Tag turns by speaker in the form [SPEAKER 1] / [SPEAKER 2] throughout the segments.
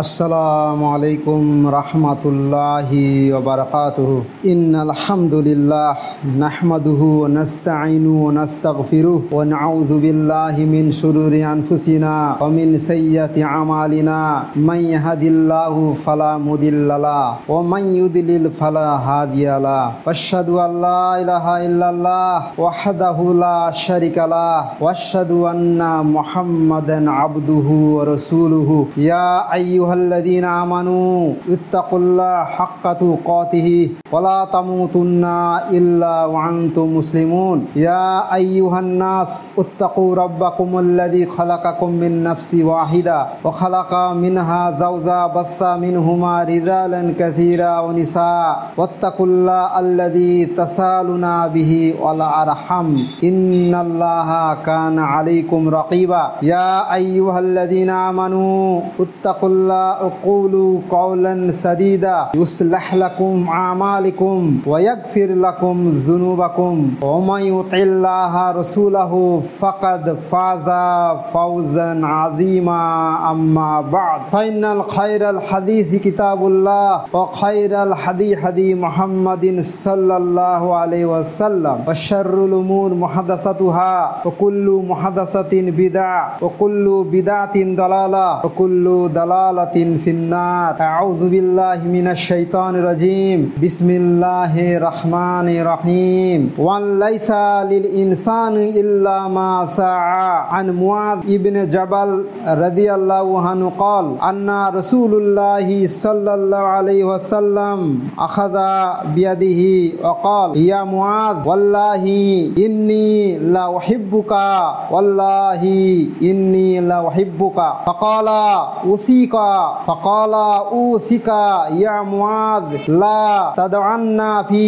[SPEAKER 1] আসসালামু আলাইকুম রহমতুল্লাহি ওয়া বারাকাতুহু। ইন্নাল হামদুলিল্লাহ নাহমাদুহু ওয়া নাস্তাঈনু ওয়া নাস্তাগফিরুহু ওয়া নাউযু বিল্লাহি মিন শুরুরি আনফুসিনা ওয়া মিন সাইয়্যাতি আমালিনা মান ইয়াহদিল্লাহু ফালা মুদিল্লা লাহু ওয়া মান ইউদ্লিল ফালা হাদিয়া লাহু। আশহাদু আল্লা ইলাহা ইল্লাল্লাহ ওয়াহদাহু লা শারীকা লাহু ওয়া আশহাদু আন্না মুহাম্মাদান আবদুহু ওয়া রাসূলুহু। ইয়া আইয়ুহাল্লাযীনা আমানু ইত্তাকুল্লাহা হাক্কা তুকাতিহি ওয়া লা তামুতুন্না ইল্লা ওয়া আনতুম মুসলিমুন। ইয়া আইয়ুহান নাস ইত্তাকু রাব্বাকুমুল্লাযী খালাকাকুম মিন নাফসিন ওয়াহিদা ওয়া খালাকা মিনহা যাওজাহা বাসসা মিনহুমা রিজালান কাসীরা ওয়া নিসা ওয়াত্তাকুল্লাহা আল্লাযী তাসালুনা বিহি ওয়াল আরহাম ইন্নাল্লাহা কানা আলাইকুম রাকীবা। ইয়া আইয়ুহাল্লাযীনা আমানু ইত্তাকুল্লাহা ওয়াকুলু কাওলান সাদীদা ইউসলিহ লাকুম আমালাকুম ওয়া ইয়াগফির লাকুম যুনুবাকুম ওয়া মান ইউতিল্লাহা রাসূলাহু ফাকাদ ফাযা ফাওজান আযীমা। আম্মা বা'দ ফাইনাল খায়রাল হাদিসি কিতাবুল্লাহ ওয়া খায়রাল হাদী মুহাম্মাদিন সাল্লাল্লাহু আলাইহি ওয়াসাল্লাম ওয়া শাররুল উমুর মুহাদাসাতুহা ওয়া কুল্লু মুহাদাসাতিন বিদআ ওয়া কুল্লু বিদআতিন দালালাহ ওয়া কুল্লু দালালাতিন ফিন্নার। আউযু বিল্লাহি মিনাশ শাইতানির রাজীম। বিসমিল্লাহির রাহমানির রহিম। ওয়া লাইসা লিল ইনসানি ইল্লা মা সাআ। আন মুআয ইবনে জাবাল রাদিয়াল্লাহু আনহু قال আন্না রাসূলুল্লাহি সাল্লাল্লাহু আলাইহি ওয়াসাল্লাম আখাযা বিয়াদিহি ওয়া قال ইয়া মুআয ওয়াল্লাহি ইন্নী লা উহিব্বুকা ওয়াল্লাহি ইন্নী লা উহিব্বুকা ফাকালা উসিকা ফাকালা উসিকা ইয়া মুআয লা তাদআন্না ফি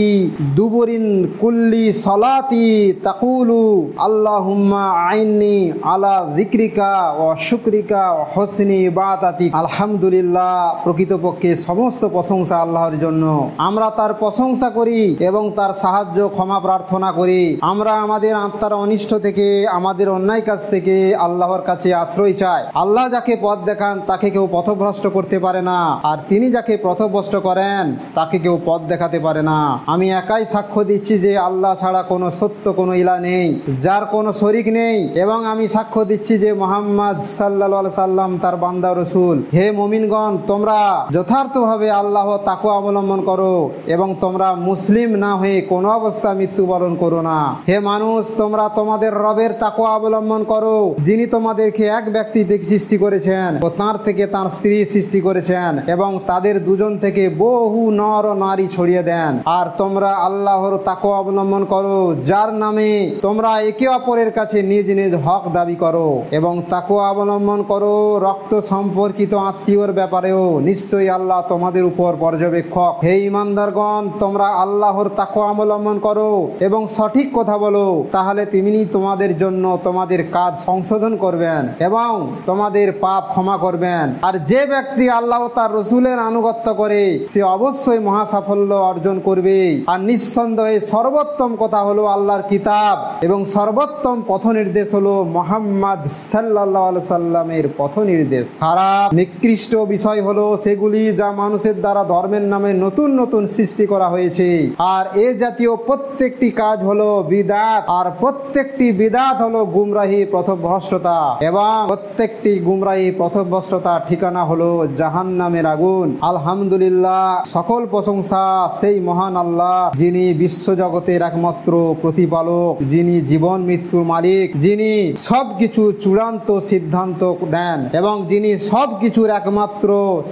[SPEAKER 1] দুবুরিন কুল্লি সালাতি তাকুলু আল্লাহুম্মা আইন্নি আলা যিকরিকা ওয়া শুকরিকা ওয়া হুসনি ইবাদাতিক। আলহামদুলিল্লাহ, প্রকৃতপক্ষে সমস্ত প্রশংসা আল্লাহর জন্য। আমরা তার প্রশংসা করি এবং তার সাহায্য ক্ষমা প্রার্থনা করি। আমরা আমাদের আত্মার অনিষ্ট থেকে, আমাদের অন্যায় কাজ থেকে আল্লাহর কাছে আশ্রয় চাই। আল্লাহ যাকে পথ দেখান তাকে কেউ পথভ্রষ্ট করতে পারে না, আর তিনি যাকে পথভ্রষ্ট করেন তাকে কেউ পথ দেখাতে পারে না। আমি একাই সাক্ষ্য দিচ্ছি যে আল্লাহ ছাড়া কোনো সত্য কোনো ইলাহ নেই, যার কোনো শরীক নেই, এবং আমি সাক্ষ্য দিচ্ছি যে মুহাম্মদ সাল্লাল্লাহু আলাইহি সাল্লাম তার বান্দা রাসূল। হে মুমিনগণ, তোমরা যথার্থভাবে আল্লাহ তাকওয়া অবলম্বন করো এবং তোমরা মুসলিম না হয়ে কোনো অবস্থা মৃত্যুবরণ করো না। হে মানুষ, তোমরা তোমাদের রবের তাকওয়া অবলম্বন করো, যিনি তোমাদেরকে এক ব্যক্তি থেকে সৃষ্টি করেছেন ও তার থেকে তার স্ত্রী সৃষ্টি করেছেন এবং তাদের দুজন থেকে বহু নর ও নারী ছড়িয়ে দেন। আর তোমরা আল্লাহর তাকওয়া অবলম্বন করো, যার নামে তোমরা একে অপরের কাছে নিজ নিজ হক দাবি করো, এবং তাকওয়া অবলম্বন করো রক্ত সম্পর্কিত আত্মীয়র ব্যাপারেও। নিশ্চয়ই আল্লাহ তোমাদের উপর পর্যবেক্ষক। হে ঈমানদারগণ, তোমরা আল্লাহর তাকওয়া অবলম্বন করো এবং সঠিক কথা বলো, তাহলে তিনি তোমাদের জন্য তোমাদের কাজ সংশোধন করবেন এবং তোমাদের পাপ ক্ষমা করবেন। আর যে ব্যক্তি আল্লাহ তার রাসূলের আনুগত্য করে সে অবশ্যই মহা সাফল্য অর্জন করবে। আর নিঃসন্দেহে সর্বোত্তম কথা হলো আল্লাহর কিতাব এবং সর্বোত্তম পথ নির্দেশ হলো মুহাম্মদ সাল্লাল্লাহু আলাইহি সাল্লামের পথ নির্দেশ। খারাপ নিকৃষ্ট বিষয় হলো সেগুলি যা মানুষের দ্বারা ধর্মের নামে নতুন নতুন সৃষ্টি করা হয়েছে। আর এ জাতীয় প্রত্যেকটি কাজ হলো বিদআত, আর প্রত্যেকটি বিদআত হলো গুমরাহি পথভ্রষ্টতা, এবং প্রত্যেকটি গুমরাহি পথভ্রষ্টতার ঠিকানা হলো জাহান্নামের আগুন। আলহামদুলিল্লাহ, সকল প্রশংসা সেই মহান আল্লাহ, যিনি বিশ্বজগতের একমাত্র প্রতিপালক, যিনি জীবন মৃত্যুর মালিক, যিনি সবকিছু চূড়ান্ত সিদ্ধান্ত দেন এবং যিনি সবকিছুর একমাত্র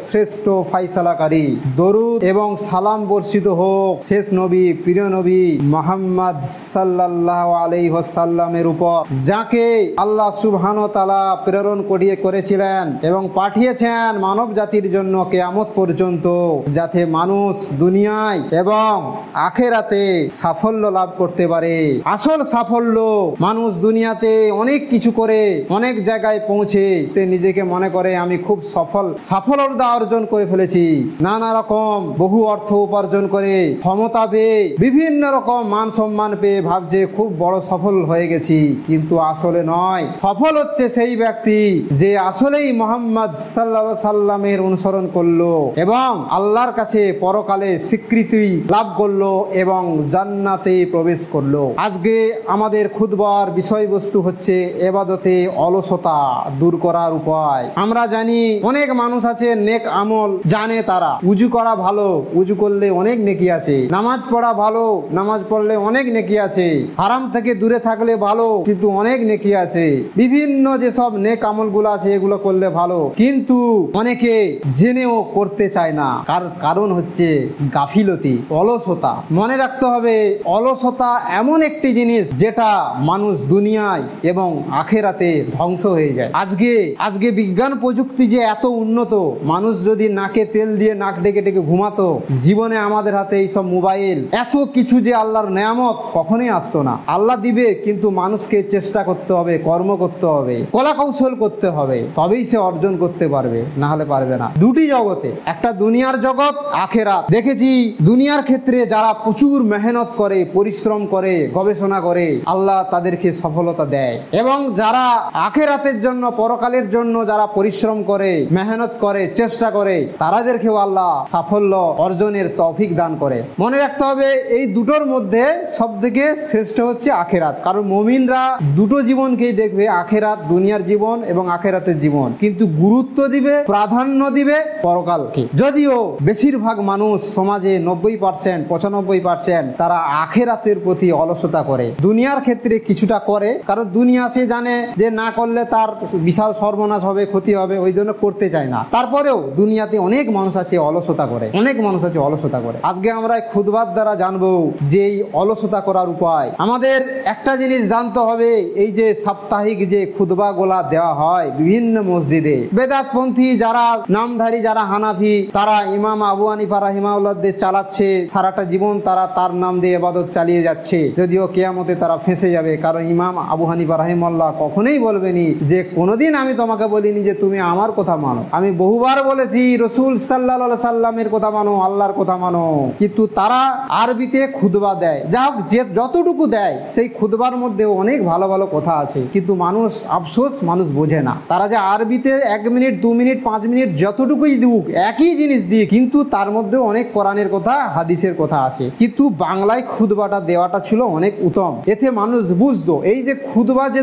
[SPEAKER 1] শ্রেষ্ঠ ফায়সালাকারী। দরুদ এবং সালাম বর্ষিত হোক শেষ নবী, প্রিয় নবী মুহাম্মদ সাল্লাল্লাহু আলাইহি ওয়াসাল্লামের উপর, যাকে আল্লাহ সুবহানাহু ওয়া তাআলা প্রেরণ করেছিলেন এবং পাঠিয়েছেন মানব জাতির জন্য কিয়ামত পর্যন্ত, যাতে মানুষ দুনিয়ায় এবং আখিরাতে সাফল্য লাভ করতে পারে। আসল সাফল্য, মানুষ দুনিয়াতে অনেক কিছু করে অনেক জায়গায় পৌঁছে সে নিজেকে মনে করে আমি খুব সফলতা অর্জন করে ফেলেছি, নানা রকম বহু অর্থ উপার্জন করে, ক্ষমতা পেয়ে, বিভিন্ন রকম মান সম্মান পেয়ে ভাবছে খুব বড় সফল হয়ে গেছি, কিন্তু আসলে নয়। সফল হচ্ছে সেই ব্যক্তি যে আসলেই মুহাম্মদ সাল্লাল্লাহু সাল্লামের অনুসরণ করলো এবং আল্লাহর কাছে পরকালে স্বীকৃতি লাভ করলো এবং জান্নাতে প্রবেশ করলো। আজকে আমাদের খুতবার বিষয়বস্তু হচ্ছে ইবাদতে অলসতা দূর করার উপায়। আমরা জানি অনেক মানুষ আছে নেক আমল জানে, তারা উজু করা ভালো, উজু করলে অনেক নেকি আছে, নামাজ পড়া ভালো, নামাজ পড়লে অনেক নেকি আছে, হারাম থেকে দূরে থাকলে ভালো কিন্তু অনেক নেকি আছে, বিভিন্ন যেসব নেক আমলগুলো আছে এগুলো করলে ভালো, কিন্তু অনেকে জেনেও করতে চায় না। কারণ হচ্ছে গাফিলতি, অলসতা। মনে রাখতে হবে অলসতা এমন একটি জিনিস যেটা মানুষ দুনিয়ায় এবং আখেরাতে ধ্বংস হয়ে যায়। আজকে বিজ্ঞান প্রযুক্তি যে এত উন্নত, মানুষ যদি নাকে তেল দিয়ে নাক ডেকে ডেকে ঘুমাতো, জীবনে আমাদের হাতে এইসব মোবাইল, এত কিছু যে আল্লাহর নেয়ামত কখনোই আসতো না। আল্লাহ দিবে কিন্তু মানুষকে চেষ্টা করতে হবে, কর্ম করতে হবে, কলা কৌশল করতে হবে, তবেই সে অর্জন করতে পারবে, না হলে পারবে না। দুটি জগতে, একটা দুনিয়ার জগৎ, আখেরাত। দেখেছি দুনিয়ার ক্ষেত্রে যারা প্রচুর মেহনত করে, পরিশ্রম করে, গবেষণা করে, আল্লাহ তাদেরকে সফলতা দেয়, এবং যারা আখেরাতের জন্য, পরকালের জন্য যারা পরিশ্রম করে, মেহনত করে, চেষ্টা করে, তাদেরকেও আল্লাহ সাফল্য অর্জনের তৌফিক দান করে। মনে রাখতে হবে এই দুটোর মধ্যে সব থেকে শ্রেষ্ঠ হচ্ছে আখেরাত। কারণ মুমিনরা দুটো জীবনকেই দেখবে, আখেরাত, দুনিয়ার জীবন এবং আখেরাতের জীবন, কিন্তু গুরুত্ব দিবে, প্রাধান্য দিবে পরকালকে। যদিও বেশিরভাগ মানুষ সমাজে 90%, 95% তারা আখেরাতের প্রতি অলসতা করে। দুনিয়ার ক্ষেত্রে কিছুটা করে, কারণ দুনিয়া সে জানে যে না করলে তার বিশাল সর্বনাশ হবে, ক্ষতি হবে, ওই জন্য করতে চায় না। তারপরেও দুনিয়াতে অনেক মানুষ আছে অলসতা করে, অনেক মানুষ আছে অলসতা করে। আজকে আমরা খুতবার দ্বারা জানবো যে এই অলসতা করার উপায়। আমাদের একটা জিনিস জানতে হবে, এই যে সাপ্তাহিক যে খুতবা গোলা দেওয়া হয় বিভিন্ন মসজিদে, বেদাতপন্থী যারা নামধারী, যারা হানাফি, তারা ইমাম আবু হানিফা রাহিমাহুল্লাহদের চালাচ্ছে, সারাটা জীবন তারা তার নাম দিয়ে ইবাদত চালিয়ে যাচ্ছে। যদিও কিয়ামতে তারা ফেঁসে যাবে, কারণ ইমাম আবু হানিফা রাহিমাহুল্লাহ কখনোই বলবেনি যে কোনোদিন আমি তোমাকে বলিনি যে তুমি আমার কথা মানো, আমি বহুবার বলেছি রসুল সাল্লাল্লাহু আলাইহি সাল্লামের কথা মানো, আল্লাহর কথা মানো। কিন্তু তারা আরবিতে খুতবা দেয়, যা হোক যে যতটুকু দেয় সেই খুতবার মধ্যে অনেক ভালো ভালো কথা আছে, কিন্তু মানুষ আফসোস মানুষ বোঝে না। তারা যে আরবিতে 1 মিনিট 2 মিনিট 5 মিনিট যতটুকুই দিক, একই জিনিস দিয়ে, কিন্তু তার মধ্যে অনেক কোরআনের কথা, হাদিসের কথা আছে। কিন্তু বাংলায় খুতবাটা দেওয়াটা ছিল অনেক উত্তম, এতে মানুষ বুঝতো। এই যে খুতবা যে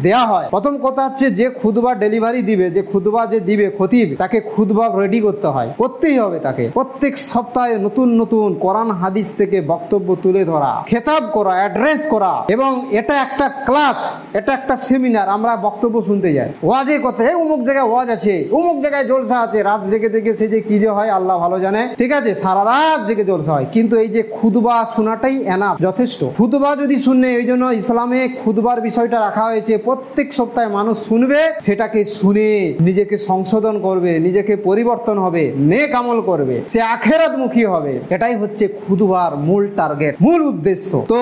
[SPEAKER 1] দেয়া হয়, প্রথম কথা হচ্ছে যে খুতবা ডেলিভারি দিবে, যে খুতবা যে দিবে খতিব, তাকে খুতবা রেডি করতে হয়, করতেই হবে তাকে। প্রত্যেক সপ্তাহে নতুন নতুন কোরআন হাদিস থেকে বক্তব্য তুলে ধরা, খেতাব করা, অ্যাড্রেস করা, এবং এটা একটা ক্লাস, এটা একটা সেমিনার। আমরা বক্তব্য শুনতে যাই, ওয়াজের কথা, অমুক জায়গায় ওয়াজ আছে, অমুক জায়গায় জলসা আছে, রাত জেগে জেগে সে যে কি যে হয় আল্লাহ ভালো জানে, ঠিক আছে, সারা রাত জেগে জলসা হয়। কিন্তু এই যে খুতবা শোনাটাই এনাফ, যথেষ্ট। খুতবা যদি শুনে, ওই জন্য ইসলামে খুতবার বিষয়টা রাখা হয়েছে, প্রত্যেক সপ্তাহে মানুষ শুনবে, সেটাকে শুনে নিজেকে সংশোধন করবে, নিজেকে পরিবর্তন হবে, নেক আমল করবে, সে আখেরাতমুখী হবে। এটাই হচ্ছে খুতবার মূল টার্গেট, মূল উদ্দেশ্য। তো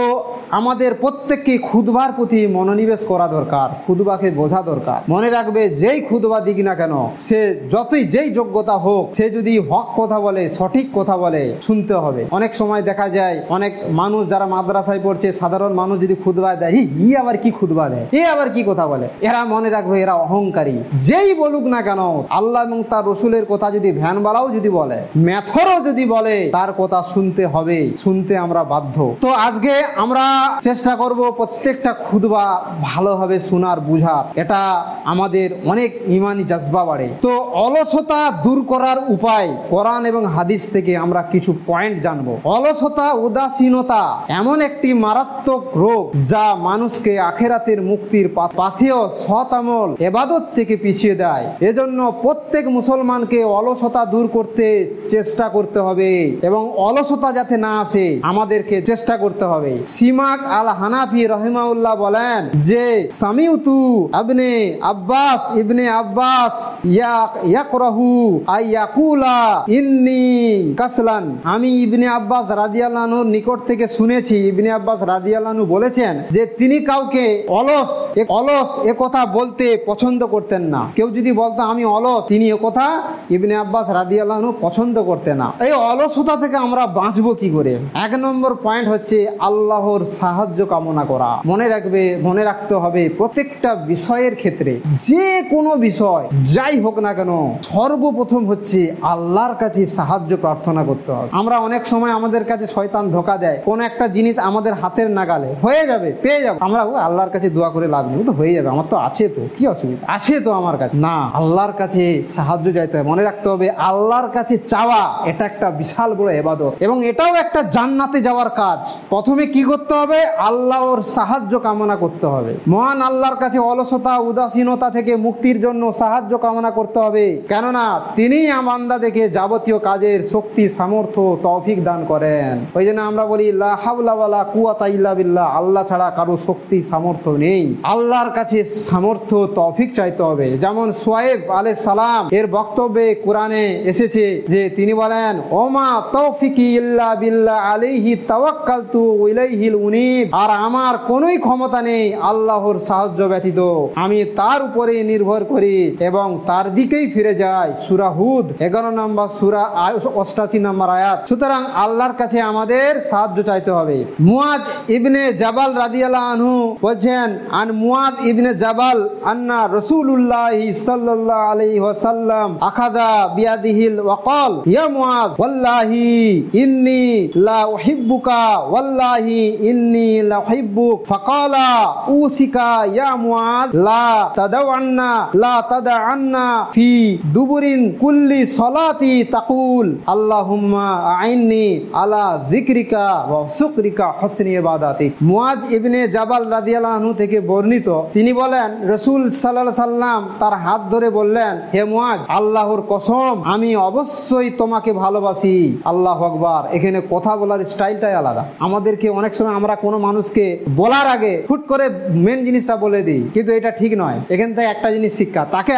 [SPEAKER 1] আমাদের প্রত্যেককে খুতবার প্রতি মনোনিবেশ করা দরকার, খুতবাকে বোঝা দরকার। মনে রাখবে যেই খুতবা দিক না কেন, সে যতই যেই যোগ্যতা হোক, সে যদি হক কথা বলে, সঠিক কথা বলে, শুনতে হবে। অনেক সময় দেখা যায় অনেক মানুষ যারা মাদ্রাসায় পড়ছে, সাধারণ মানুষ যদি খুতবা দেয়, ই আবার কি খুতবা দেয়, এ আবার কি কথা বলে, এরা মনে রাখবে এরা অহংকারী। যেই বলুক না কেন, আল্লাহ এবং তার রসুলের কথা যদি ভ্যানবালাও যদি বলে, মেথরও যদি বলে, তার কথা শুনতে হবে, শুনতে আমরা বাধ্য। তো আজকে আমরা চেষ্টা করব প্রত্যেকটা খুতবা ভালোভাবে শোনার, বুঝার। এটা আমাদের অনেক ইমানি জজবা বাড়ে। তো অলসতা দূর করার উপায় কোরআন এবং হাদিস থেকে আমরা কিছু পয়েন্ট জানবো। অলসতা, উদাসীনতা এমন একটি মারাত্মক রোগ যা মানুষকে আখেরাতের মুক্তির পাথেয় সৎ আমল, ইবাদত থেকে পিছিয়ে দেয়। এজন্য প্রত্যেক মুসলমানকে অলসতা দূর করতে চেষ্টা করতে হবে, এবং অলসতা যাতে না আসে আমাদেরকে চেষ্টা করতে হবে। সিমাক আল হানাফি রহিমাহুল্লাহ বলেন যে সামিউতু ইবনে আব্বাস ইয়াকরাহু আইয়াকুলা ইন্নী কাসলান। আমি ইবনে আব্বাস রাদিয়াল্লাহু আনহুর নিকট থেকে শুনেছি, ইবনে আব্বাস রাদিয়াল্লাহু আনহু বলেছেন যে তিনি কাউকে অলস এ কথা বলতে পছন্দ করতেন না। কেউ যদি বলতো আমি অলস, তিনি এ কথা ইবনে আব্বাস রাদিয়াল্লাহু আনহু পছন্দ করতেন না। এই অলসতা থেকে আমরা বাঁচবো কি করে? 1 নম্বর পয়েন্ট হচ্ছে আল্লাহর সাহায্য কামনা করা। মনে রাখতে হবে প্রত্যেকটা বিষয়ের ক্ষেত্রে, যে কোনো বিষয় যাই হোক না কেন, সর্বপ্রথম হচ্ছে আল্লাহর কাছে সাহায্য প্রার্থনা করতে হবে। আমরা অনেক সময় আমাদের কাছে শয়তান ধোঁকা দেয়, কোন একটা জিনিস আমাদের হাতের নাগালে হয়ে যাবে, পেয়ে যাবে, আমরা আল্লাহর কাছে দোয়া করে লাভ নেই, তো হয়ে যাবে, আমার তো আছে, তো কি অসুবিধা আছে তো আমার কাছে। না, আল্লাহর কাছে সাহায্য চাইতে হবে। মনে রাখতে হবে আল্লাহর কাছে চাওয়া এটা একটা বিশাল বড় ইবাদত, এবং এটাও একটা জান্নাতে যাওয়ার কাজ। প্রথমে কি করতে হবে? আল্লাহর সাহায্য কামনা করতে হবে। মহান আল্লাহর কাছে অলসতা উদাসীনতা থেকে মুক্তির জন্য সাহায্য কামনা করতে হবে, কেননা তিনি বান্দা দেখে যাবতীয় কাজের শক্তি সামর্থ্য তৌফিক দান করেন। ওই জন্য আমরা বলি লা হাওলা ওয়ালা কুওয়াতা ইল্লা বিল্লাহ, আল্লাহ ছাড়া কারো শক্তি সামর্থ্য নেই। আল্লাহর কাছে সামর্থ্য তৌফিক চাইতে হবে। যেমন শুআয়ব আলাইহিস সালাম এর বক্তব্যে কোরআনে এসেছে যে তিনি বলেন ওমা তৌফিকি ইল্লা বিল্লাহ আলাইহি তাওয়াক্কালতু ইলাইহিল উনীব, আর আমার কোনোই ক্ষমতা নেই আল্লাহর সাহায্য ব্যতীত, আমি তার উপরে নির্ভর করি এবং তার দিকেই ফিরে যাই। সূরা হুদ 11 নম্বর সূরা 88 নম্বর আয়াত। সুতরাং আল্লাহর কাছে আমাদের সাহায্য চাইতে হবে। মুয়াজ ইবনে জাবাল রাদিয়াল্লাহু আনহু বলেন, আন মুয়াজ ইবনে জাবাল আন্না রাসূলুল্লাহ সাল্লাল্লাহু আলাইহি ওয়াসাল্লাম আখাযা বিয়াদিহিল ওয়া ক্বাল ইয়া মুয়াজ ওয়াল্লাহি ইন্নী লা উহিব্বুকা ওয়াল্লাহি ইন্নী লা উহিব্বুক ফাকালা উসিকা ইয়া মুয়াজ লা তাদআন্না ফি দুবুরিন কুল্লি সালাতি তাকুল আল্লাহুম্মা আইন্নি আলা যিকরিকা ওয়া শুকরিকা হুসনি ইবাদাতিক। মুয়াজ ইবনে জাবাল রাদিয়াল্লাহু আনহু থেকে বর্ণিত, তিনি বলেন রাসূল সাল্লাল্লাহু আলাইহি সাল্লাম তার হাত ধরে বললেন, হে মুয়াজ, আল্লাহর কসম আমি অবশ্যই তোমাকে ভালোবাসি। আল্লাহু আকবার। এখানে কথা বলার স্টাইলটাই আলাদা। আমাদেরকে অনেক সময় আমরা কোনো মানুষকে বলার আগে হুট করে মেন জিনিসটা বলে দিই, কিন্তু এটা ঠিক নয়। এখান থেকে একটা জিনিস শিক্ষা, তাকে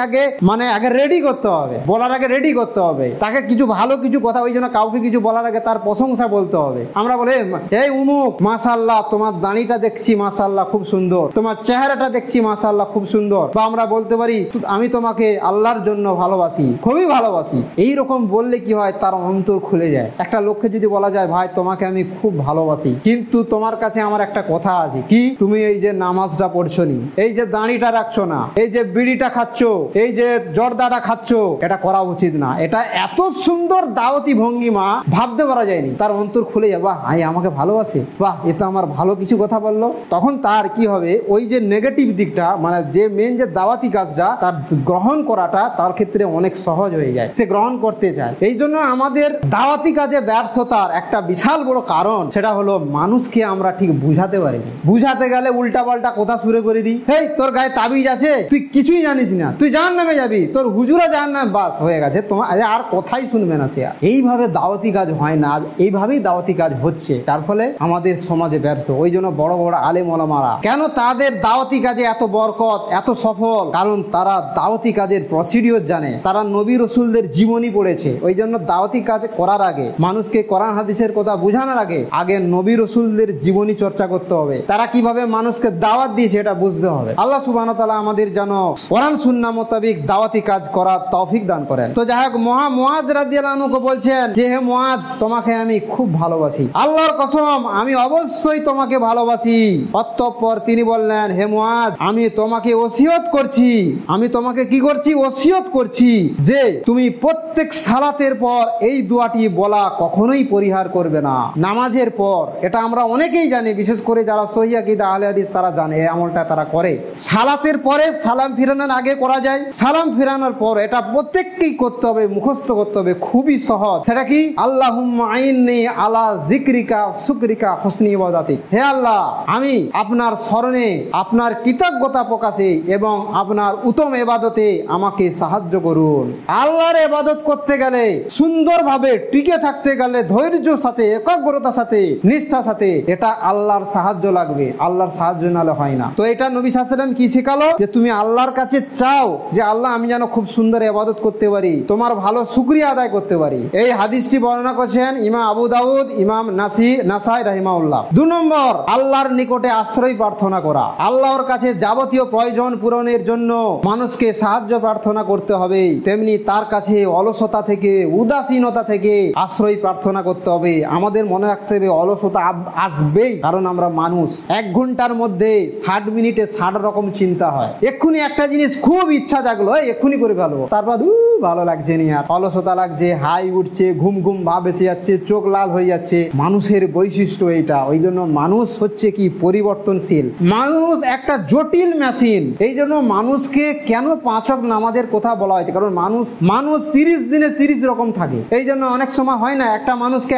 [SPEAKER 1] আগে রেডি করতে হবে, বলার আগে রেডি করতে হবে, তাকে কিছু ভালো কিছু কথা, ওই জন্য কাউকে কিছু বলার আগে তার প্রশংসা বলতে হবে। আমরা বলে এই উমুক মাশাআল্লাহ তোমার দাড়িটা দেখছি মাশাআল্লাহ খুব সুন্দর, তোমার চেহারাটা দেখছি মাশাআল্লাহ খুব সুন্দর, বা আমরা বলতে পারি আমি তোমাকে আল্লাহর জন্য ভালোবাসি, খুবই ভালোবাসি। এই রকম বললে কি হয়, তার অন্তর খুলে যায়। একটা লোককে যদি বলা যায় ভাই তোমাকে আমি খুব ভালোবাসি, কিন্তু তোমার কাছে আমার একটা কথা আছে, কি তুমি এই যে নামাজটা পড়ছো নি, এই যে দাড়িটা রাখছো না, এই যে বিড়িটা খাচ্ছো, এই যে জর্দাটা খাচ্ছো, এটা করা উচিত না। এটা এত সুন্দর দাওয়াতি ভঙ্গিমা ভাবতে পারা যায়নি। তার অন্তর খুলে যাবে, বাহ আই আমাকে ভালোবাসে, বাহ এ তো আমার ভালো কিছু কথা বললো। তখন তার কি হবে, ওই যে নেগেটিভ দিকটা, মানে যে মেন যে দাওয়াতি কাজটা তার গ্রহণ করাটা তার ক্ষেত্রে অনেক সহজ হয়ে যায়, সে গ্রহণ করতে চায়। এই জন্য আমাদের দাওয়াতি কাজে ব্যর্থতার একটা বিশাল বড় কারণ, সেটা হলো মানুষকে আমরা ঠিক বুঝাতে পারিনি। বুঝাতে গেলে উল্টা পাল্টা কথা শুরু করে দিই, হেই তোর গায়ে তাবিজ আছে, তুই কিছুই জানিস না, তুই জাহান্নামে যাবি, তোর হুজুরা জাহান্নামে, বাস হয়ে গেছে, তোমার আর কথাই শুনবে না সে। এইভাবে দাওয়াতি কাজ হয় না, এইভাবেই দাওয়াতি কাজ হচ্ছে, তার ফলে আমাদের সমাজে ব্যর্থ। ওই জন্য বড় বড় আলেম ওলামারা কেন তাদের দাওয়াতি কাজে এত বরকত, এত সফল, কারণ তারা দাওয়াতি কাজের প্রসিডিওর জানে, তারা নবী রসুলদের জীবনী পড়েছে। ওই জন্য দাওয়াতি কাজ করার আগে, মানুষকে কোরআন হাদিসের কথা বোঝানোর আগে নবী রসুলদের জীবনী চর্চা করতে হবে। তারা কিভাবে মানুষকে দাওয়াত দিয়েছে এটা বুঝতে হবে। আল্লাহ সুবহানাহু ওয়া তাআলা আমাদের যেন কোরআন সুন্নাহ মোতাবেক দাওয়াতি কাজ করার তৌফিক দান করেন। তো যাই হোক, মুয়াজ রাদিয়াল্লাহু আনহু বলছেন যে হে মুয়াজ, তোমাকে আমি খুব ভালোবাসি, আল্লাহর কসম আমি অবশ্যই তোমাকে ভালোবাসি। অতঃপর তিনি বললেন, হে মুয়াজ, আমি তোমাকে ওসিয়ত করছি, আমি তোমাকে কি করছি, ওসিয়ত করছি যে তুমি প্রত্যেক সালাতের পর এই দোয়াটি বলা কখনোই পরিহার করবে না। নামাজের পর, এটা আমরা অনেকেই জানি, বিশেষ করে যারা সহিহ আকীদা আহলে হাদিস তারা জানে, এই আমলটা তারা করে। সালাতের পরে সালাম ফিরানোর আগে করা যায়, সালাম ফিরানোর পর, এটা প্রত্যেককেই করতে হবে, মুখস্থ করতে হবে, খুবই সহজ। সেটা কি, আল্লাহুম্মা আইন্নি আলা যিকরিকা শুকরিকা হুসনি ইবাদাতিক। হে আল্লাহ, আমি আপনার স্মরণে, আপনার কৃতজ্ঞতা প্রকাশে এবং আপনার উত্তম ইবাদতে আমাকে সাহায্য করুন। আল্লাহর ইবাদত করতে গেলে, সুন্দরভাবে টিকে থাকতে গেলে, ধৈর্যের সাথে, একাগ্রতার সাথে, নিষ্ঠার সাথে, এটা আল্লাহর সাহায্য লাগবে, আল্লাহর সাহায্য নালে হয় না। তো এটা নবী সাল্লাল্লাহু আলাইহি ওয়াসাল্লাম কি শেখালো, যে তুমি আল্লাহর কাছে চাও যে আল্লাহ আমি যেন খুব সুন্দর ইবাদত করতে পারি, তোমার ভালো শুকরিয়া আদায় করতে পারি। এই হাদিসটি বর্ণনা করেছেন ইমাম আবু দাউদ, ইমাম নাসাই রাহিমাহুল্লাহ। 2 নম্বর, আল্লাহর নিকটে আশ্রয় প্রার্থনা করা। আল্লাহর কাছে যাবতীয় প্রয়োজন পূরণের জন্য মানুষকে সাহায্য প্রার্থনা করতে হবে, তেমনি তার কাছে অলসতা থেকে, উদাসীনতা থেকে আশ্রয় প্রার্থনা করতে হবে। আমাদের মনে রাখতে হবে অলসতা আসবেই, কারণ আমরা মানুষ। 1 ঘন্টার মধ্যে 60 মিনিটে 60 রকম চিন্তা হয়। এক্ষুনি একটা জিনিস খুব ইচ্ছা জাগলো, এক্ষুনি এক্ষুনি করে ফেলবো, তারপর ভালো লাগছে নি, আর অলসতা লাগছে, হাই উঠছে, ঘুম ঘুম ভাব এসে যাচ্ছে, চোখ লাল হয়ে যাচ্ছে। মানুষের বৈশিষ্ট্য এইটা। ওই জন্য মানুষ হচ্ছে কি পরিবর্তনশীল, মানুষ একটা জটিল মেশিন। এই জন্য মানুষকে কেন 5 ওয়াক্ত নামাজের কথা বলা হয়েছে, কারণ মানুষ 30 দিনে 30 রকম থাকে। এই জন্য অনেক সময় হয় না, একটা মানুষকে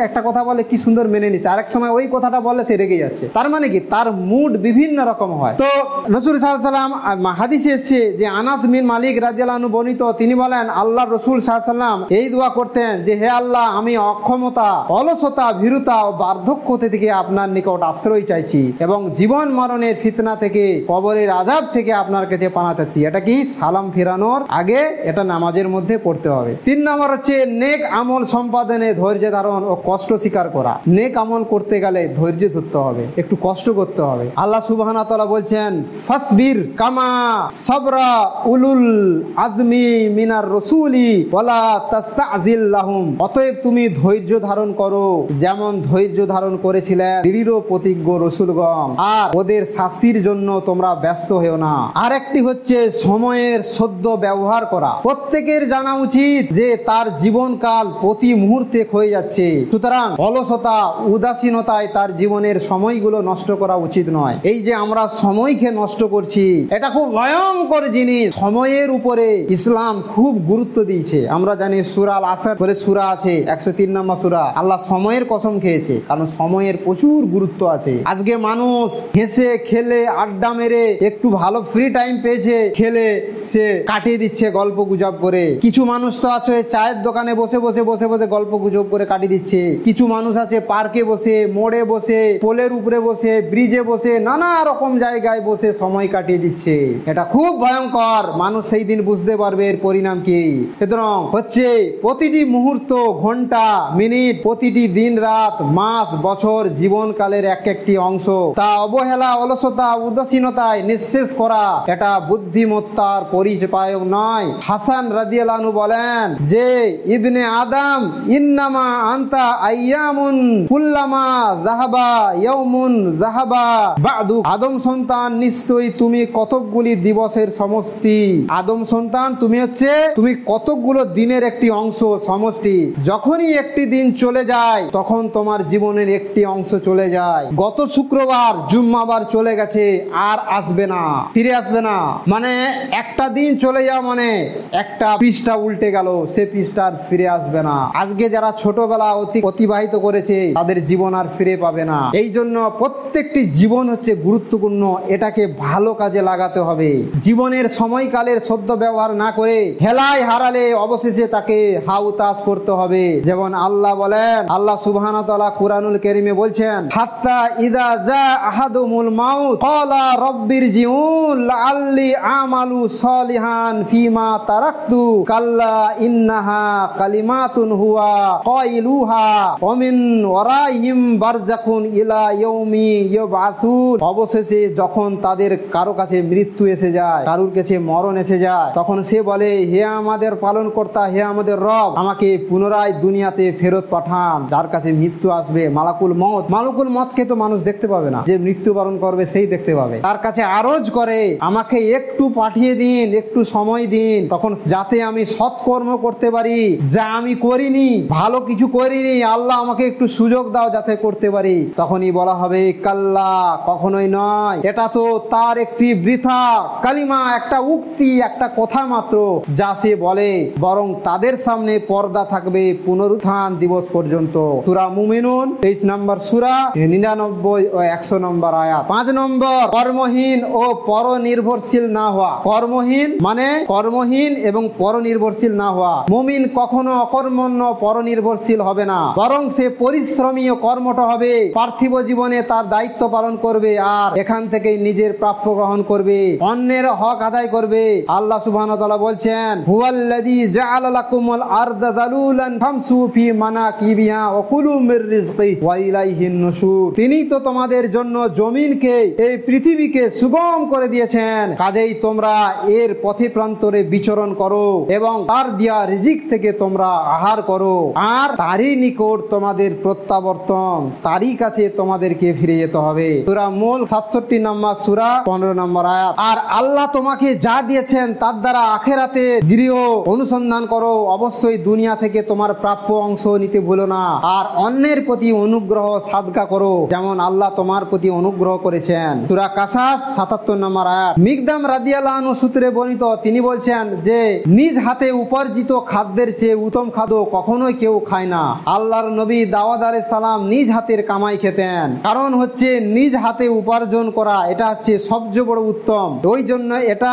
[SPEAKER 1] একটা কথা বলে কি সুন্দর মেনে নিচ্ছে, আরেক সময় ওই কথাটা বললে সে রেগে যাচ্ছে। তার মানে কি, তার মুড বিভিন্ন রকম হয়। তো রাসূল সাল্লাল্লাহু আলাইহি ওয়াসাল্লাম হাদিসে এসেছে যে আনাস বিন মালিক রাদিয়াল্লাহু আনহু বর্ণিত, তিনি বলেন আল্লাহ রাসূল সাল্লাল্লাহু আলাইহি ওয়াসাল্লাম এই দোয়া করতেন যে হে আল্লাহ, আমি অক্ষমতা, অলসতা, ভীরুতা ও বার্ধক্য থেকে আপনার নিকট আশ্রয় চাইছি এবং জীবন মরণের ফিতনা থেকে, কবরের আযাব থেকে আপনার কাছে পানা চাচ্ছি। এটা কি সালাম ফেরানোর আগে এটা নামাজের মধ্যে পড়তে হবে। 3 নম্বর হচ্ছে নেক আমল সম্পাদনে ধৈর্য ধারণ ও কষ্ট স্বীকার করা। নেক আমল করতে গেলে ধৈর্য ধরতে হবে, একটু কষ্ট করতে হবে। আল্লাহ সুবহানাহু ওয়া তাআলা বলছেন ফাসবির কামা সাবরা উলুল আজমি মিনার রাসূলি ওয়ালা তাস্তাজিল লাহুম। অতএব তুমি ধৈর্য ধারণ করো যেমন ধৈর্য ধারণ করেছিলেন দৃঢ় প্রতিজ্ঞ রাসূলগণ, আর ওদের শাস্তির জন্য তোমরা ব্যস্ত হও না। আরেকটি হচ্ছে সময়ের সদ্য ব্যবহার করা। প্রত্যেকের জানা উচিত যে তার জীবনকাল প্রতি মুহূর্তে ক্ষয়ে যাচ্ছে, সুতরাং অলসতা, উদাসীনতায় তার জীবনের সময়গুলো নষ্ট করা উচিত নয়। এই যে আমরা সময়কে নষ্ট করছি, এটা খুব ভয়ঙ্কর জিনিস। সময়ের উপরে ইসলাম খুব গুরুত্ব দিয়েছে। আমরা জানি সূরা আল আসর বলে সূরা আছে, 103 নম্বর সূরা। আল্লাহ সময়ের কসম খেয়েছে, কারণ সময়ের প্রচুর গুরুত্ব আছে। আজকে মানুষ হেসে খেলে আড্ডা মেরে একটু ভালো ফ্রি টাইম পেয়েছে, খেলে সে কাটিয়ে দিচ্ছে গল্প গুজব করে। কিছু মানুষ তো আছে চায়ের দোকানে বসে বসে গল্প গুজব করে কাটিয়ে দিচ্ছে। কিছু মানুষ আছে পার্কে বসে, মোড়ে বসে, পোলের উপরে বসে, ব্রিজে বসে, নানা রকম জায়গায় বসে সময় কাটিয়ে দিচ্ছে। এটা খুব ভয়ঙ্কর। মানুষ সেই দিন বুঝতে পারবে এর পরিণাম কি। সুতরাং হচ্ছে প্রতিটি মুহূর্ত, ঘন্টা, মিনিট, প্রতিটি দিন, রাত, মাস, বছর জীবনকালের একটি অংশ, তা অবহেলা, অলসতা, উদাসীনতায় নিঃশেষ করা এটা বুদ্ধিমত্তার পরিচয় নয়। হাসান রাদিয়াল্লাহু আনহু বলেন যে ইবনে আদম ইন্নামা আনতা আইয়ামুন কুল্লামা যাহাবা ইয়াউমুন যাহাবা বাদু। আদম সন্তান, নিশ্চয়ই তুমি কতকগুলি দিবসের সমষ্টি। আদম সন্তান, তুমি কতকগুলো দিনের একটি অংশ, সমষ্টি। যখনই একটি দিন চলে যায় তখন তোমার জীবনের একটি অংশ চলে যায়। গত শুক্রবার জুম্মাবার চলে গেছে, আর আসবে না, ফিরে আসবে না। মানে একটা দিন চলে যাওয়া মানে একটা পৃষ্ঠা উল্টে গেল, সে পৃষ্ঠা আর ফিরে আসবে না। আজকে যারা ছোটবেলা অতিবাহিত করেছে তাদের জীবন আর ফিরে পাবে না। এই জন্য প্রত্যেকটি জীবন হচ্ছে গুরুত্বপূর্ণ, এটাকে ভালো কাজে লাগাতে হবে। জীবনের সময়কালের সদ্য ব্যবহার না করে হেলায় হারালে অবশেষে তাকে হাউতাস করতে হবে। যেমন আল্লাহ বলেন, আল্লাহ সুবহানাহু ওয়া তাআলা কুরআনুল কারীমে বলছেন হাত্তা ইযা জা আহাদুমুল মাউত ক্বালা রাব্বিরজিউন লাআল্লি আমালু সলিহান ফিমা তারাকতু কাল্লা ইন্নাহা কালিমাতুন হুয়া কাইলুহা ওয়া মিন ওয়ারাইহিম বারযাকুন ইলা ইয়াউমি ইউবআসুন। অবশেষে যখন তাদের কারো কাছে মৃত্যু এসে যায়, কারোর কাছে মরণ এসে যায়, তখন সে বলে হে আমাদের পালনকর্তা, হে আমাদের রব, আমাকে পুনরায় দুনিয়াতে ফেরত পাঠান। যার কাছে মৃত্যু আসবে, মালাকুল মউতকে তো মানুষ দেখতে পাবে না, যে মৃত্যুবরণ করবে সেই দেখতে পাবে। তার কাছে আরজ করে আমাকে একটু পাঠিয়ে দিন, একটু সময় দিন, তখন যাতে আমি সৎকর্ম করতে পারি, যা আমি করিনি, ভালো কিছু করিনি, আল্লাহ আমাকে একটু সুযোগ দাও যাতে করতে পারি। তখনই বলা হবে কাল্লা, কখনোই নয়, এটা তো তার একটি বৃথা কালিমা, একটা উক্তি, একটা কথা মাত্র যা সে বলে, বরং তাদের সামনে পর্দা থাকবে পুনরুত্থান দিবস পর্যন্ত। সূরা মুমিনুন 23 নম্বর সূরা 99 ও 100 নম্বর আয়াত। 5 নম্বর কর্মহীন ও পরনির্ভরশীল না হওয়া। কর্মহীন মানে কর্মহীন এবং পরনির্ভরশীল না হওয়া। মুমিন কখনো অকর্মণ্য পরনির্ভরশীল হবে না, বরং সে পরিশ্রমী ও কর্মঠ হবে। পার্থিব জীবনে তার দায়িত্ব পালন করবে আর এখান থেকে নিজের প্রাপ্য গ্রহণ করবে, অন্যের হক আদায় করবে। আল্লাহ সুবহানাহু ওয়া তাআলা বলছেন বলছেন হুয়াল্লাযী জাআলা লাকুমুল আরদা যালুলান ফামশু ফি মানাকিবিহা ওয়া কুলু মির রিজকি ওয়া ইলাইহিন নুশুর। তিনি তো তোমাদের জন্য জমিনকে, এই পৃথিবীকে সুগম করে দিয়েছেন, কাজেই তোমরা এর পথে প্রান্তরে বিচরণ করো এবং তার দেয়া রিজিক থেকে তোমরা আহার করো, আর তারই নিকট তোমাদের প্রত্যাবর্তন, তারই কাছে তোমাদেরকে ফিরে যেতে হবে। সূরা মুলক 67 নম্বর সূরা 15 নম্বর আয়াত। আর আল্লাহ তোমাকে যা দিয়েছেন তার দ্বারা আখিরাতে দৃঢ় অনুসন্ধান করো, অবশ্যই দুনিয়া থেকে তোমার প্রাপ্য অংশ নিতে ভুলো না, আর অন্যের প্রতি অনুগ্রহ সাদকা করো যেমন আল্লাহ তোমার প্রতি অনুগ্রহ করেছেন। সূরা কাসাস 77 নম্বর আয়াত। মিকদাম রাদিয়াল্লাহু আনহু সূত্রে বর্ণিত, তিনি বলছেন যে নিজ হাতে উপার্জিত খাদ্যের চেয়ে উত্তম খাদ্য কখনোই কেউ খায় না। আল্লাহর নবী দাউদ আলাইহিস সালাম নিজ হাতের কামাই খেতেন, কারণ হচ্ছে নিজ হাতে উপার্জন করা এটা হচ্ছে সবচেয়ে বড় উত্তম। ওই জন্য এটা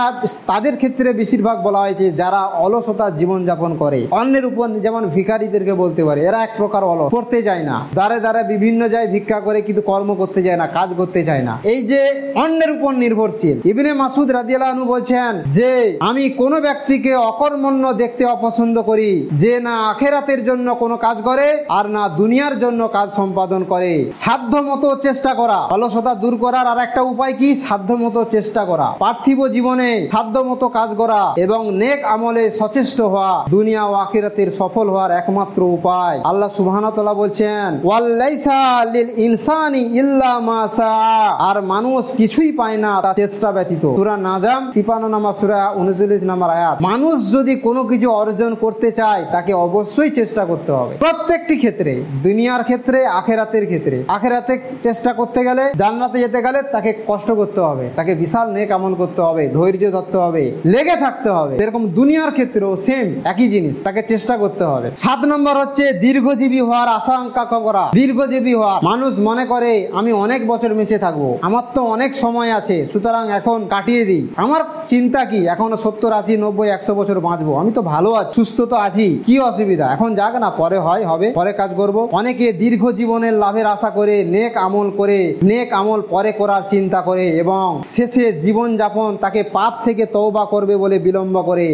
[SPEAKER 1] তাদের ক্ষেত্রে বেশিরভাগ বলা হয়েছে যারা অলসতা জীবন যাপন করে, অন্যের উপর, যেমন ভিখারিদেরকে বলতে পারে, এরা এক প্রকার অলস, করতে যায় না, দ্বারে দ্বারে বিভিন্ন যায় ভিক্ষা করে কিন্তু কর্ম করতে যায় না, কাজ করতে চায় না, এই যে অন্যের উপর নির্ভরশীল। ইবনে মাসউদ রাদিয়াল্লাহু আনহু বলছেন যে আমি কোন ব্যক্তিকে অকর্মণ্য দেখতে অপছন্দ করি, যে না আখিরাতের জন্য কোনো কাজ করে আর না দুনিয়ার জন্য কাজ সম্পাদন করে। সাধ্য মতো চেষ্টা করা, অলসতা দূর করার আর একটা উপায় কি? সাধ্য মতো চেষ্টা করা, পার্থিব জীবনে সাধ্য মতো কাজ করা এবং নেক আমলে সচেষ্ট হওয়া দুনিয়া ও আখিরাতের সফল হওয়ার একমাত্র উপায়। আল্লাহ সুবহানাহু ওয়া তাআলা বলছেন ওয়ালাইসা লিল ইনসানি ইল্লা মা সাআ, আর মানুষ কিছুই পায় না তার চেষ্টা ব্যতীত। সূরা নাজাম 53 নম্বর সূরা 39 নম্বর আয়াত। মানুষ যদি কোনো কিছু অর্জন করতে চায় তাকে অবশ্যই চেষ্টা করতে হবে, প্রত্যেকটি ক্ষেত্রে, দুনিয়ার ক্ষেত্রে, আখিরাতের ক্ষেত্রে। আখিরাতে চেষ্টা করতে গেলে, জান্নাতে যেতে গেলে তাকে কষ্ট করতে হবে, তাকে বিশাল নেক আমল করতে হবে, ধৈর্য ধরতে হবে, লেগে থাকতে হবে। এরকম দুনিয়ার ক্ষেত্রেও সেম একই জিনিস, তাকে চেষ্টা করতে হবে। 7 নম্বর হচ্ছে দীর্ঘজীবী হওয়ার আশঙ্কা করা। দীর্ঘজীবী হওয়া, মানুষ মনে করে আমি অনেক বছর বেঁচে থাকবো, আমার তো অনেক সময় আছে, সুতরাং এখন কাটিয়ে দিই, আমার চিন্তা কি, এখনো 70, 80, 90, 100 বছর বাঁচবো, আমি তো ভালো আছি, সুস্থ তো আছি, কি অসুবিধা, এখন যাক না, পরে হবে, পরে কাজ করব। অনেকে দীর্ঘ জীবনের লাভের আশা করে নেক আমল করে, নেক আমল পরে করার চিন্তা করে এবং শেষে জীবন যাপন তাকে পাপ থেকে তওবা করবে বলে বিলম্ব করে।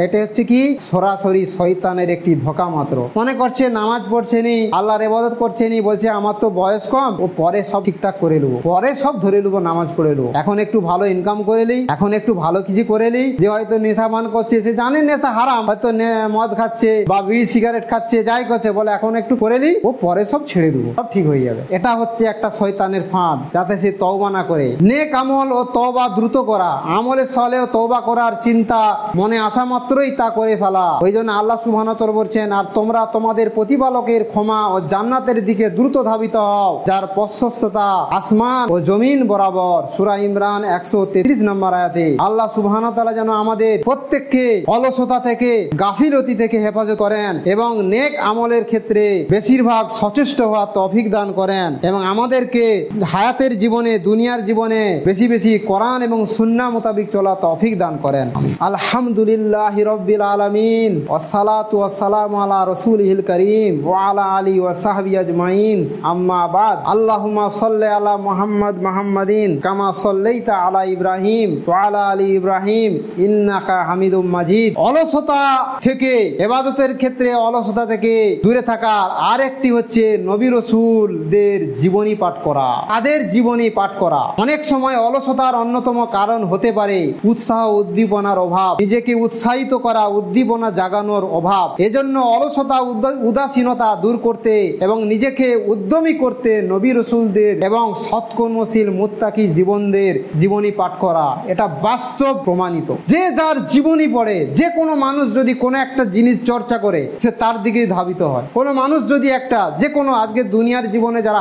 [SPEAKER 1] এটা হচ্ছে কি সরাসরি শয়তানের একটি ধোঁকা মাত্র। মনে করছে নামাজ পড়ছে নি, আল্লাহর ইবাদত করছে নি, বলছে আমার তো বয়স কম, ও পরে সব ঠিকঠাক করে নেবো, পরে সব ধরে নেবো, নামাজ পড়ে নেবো, এখন একটু ভালো ইনকাম করে নিই, এখন একটু ভালো কিছু করে নিই। যে হয়তো নেশা পান করছে, সে জানে নেশা হারাম, হয়তো মদ খাচ্ছে বা বিড়ি সিগারেট খাচ্ছে, যাই করছে, বলে এখন একটু করে নিই, ও পরে সব ছেড়ে দেবো, সব ঠিক হয়ে যাবে। এটা হচ্ছে একটা শয়তানের ফাঁদ, যাতে সে তওবা না করে। নেক আমল ও তওবা দ্রুত করা, আমলের সালে ও তওবা করার চিন্তা মনে আসা মাত্রই তা করে ফেলা। ওই জন্য আল্লাহ সুবহানাহু ওয়া তাআলা বলছেন আর তোমরা তোমাদের প্রতিপালকের ক্ষমা ও জান্নাতের দিকে দ্রুত ধাবিত হও, যার প্রশস্ততা আসমান ও জমিন বরাবর। সূরা ইমরান 133 নম্বর আয়াতে আল্লাহ সুবহানাহু ওয়া তাআলা যেন আমাদের প্রত্যেককে অলসতা থেকে, গাফিলতি থেকে হেফাজত করেন এবং নেক আমলের ক্ষেত্রে বেশিরভাগ সচেষ্ট হওয়ার তৌফিক দান করেন এবং আমাদেরকে হায়াতের জীবনে, দুনিয়ার জীবনে বেশি বেশি কোরআন এবং সুন্নাহ মোতাবেক চলা তৌফিক দান করেন। আলহামদুলিল্লাহি রাব্বিল আলামিন ওয়াসসালাতু ওয়াসসালামু আলা রাসূলিহিল কারীম ওয়া আলা আলিহি ওয়া সাহবিহি আজমাইন, আম্মা বাদ। আল্লাহুম্মা সাল্লি আলা মুহাম্মাদিন কামা সাল্লাইতা আলা ইব্রাহিম ওয়া আলা আলি ইব্রাহিম ইন্নাকা হামিদুম মাজিদ। অলসতা থেকে, ইবাদতের ক্ষেত্রে অলসতা থেকে দূরে থাকার আরেকটি হচ্ছে নবী রাসূলদের জীবনী পাঠ করা, তাদের জীবনী পাঠ করা। অনেক সময় অলসতার অন্যতম কারণ হতে পারে উৎসাহ উদ্দীপনার অভাব, নিজেকে উৎসাহিত করা, উদ্দীপনা জাগানোর অভাব। এজন্য অলসতা, উদাসীনতা দূর করতে এবং নিজেকে উদ্যমী করতে নবী রাসূলদের এবং সৎকর্মশীল মুত্তাকি জীবনদের জীবনী পাঠ করা, এটা বাস্তব প্রমাণিত। যে যার জীবনী পড়ে, যে কোনো মানুষ যদি কোনো একটা জিনিস চর্চা করে, সে তার দিকেই ধাবিত হয়। কোনো মানুষ যদি একটা, যে কোনো আজকে দুনিয়ার জীবনে যারা